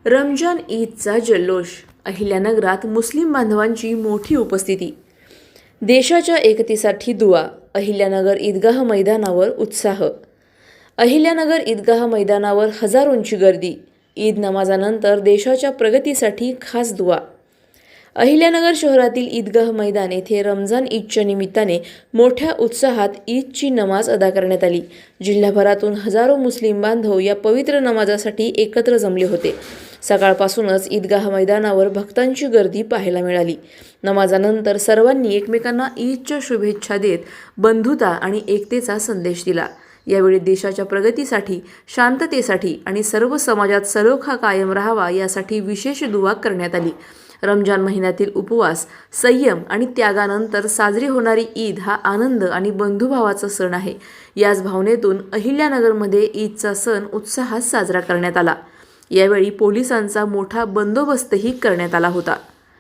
रमजान ईदचा जल्लोष. अहिल्यानगरात मुस्लिम बांधवांची मोठी उपस्थिती. देशाच्या एकतेसाठी दुआ. अहिल्यानगर ईदगाह मैदानावर उत्साह. अहिल्यानगर ईदगाह मैदानावर हजारोंची गर्दी. ईद नमाजानंतर देशाच्या प्रगतीसाठी खास दुआ. अहिल्यानगर शहरातील ईदगाह मैदान येथे रमजान ईदच्या निमित्ताने मोठ्या उत्साहात ईदची नमाज अदा करण्यात आली. जिल्हाभरातून हजारो मुस्लिम बांधव या पवित्र नमाजासाठी एकत्र जमले होते. सकाळपासूनच ईदगाह मैदानावर भक्तांची गर्दी पाहायला मिळाली. नमाजानंतर सर्वांनी एकमेकांना ईदच्या शुभेच्छा देत बंधुता आणि एकतेचा संदेश दिला. यावेळी देशाच्या प्रगतीसाठी, शांततेसाठी आणि सर्व समाजात सलोखा कायम राहावा यासाठी विशेष दुआ करण्यात आली. रमजान महिन्यातील उपवास, संयम आणि त्यागानंतर साजरी होणारी ईद हा आनंद आणि बंधुभावाचा सण आहे. याच भावनेतून अहिल्यानगरमध्ये ईदचा सण उत्साहात साजरा करण्यात आला. यावेळी पोलिसांचा मोठा बंदोबस्तही करण्यात आला होता.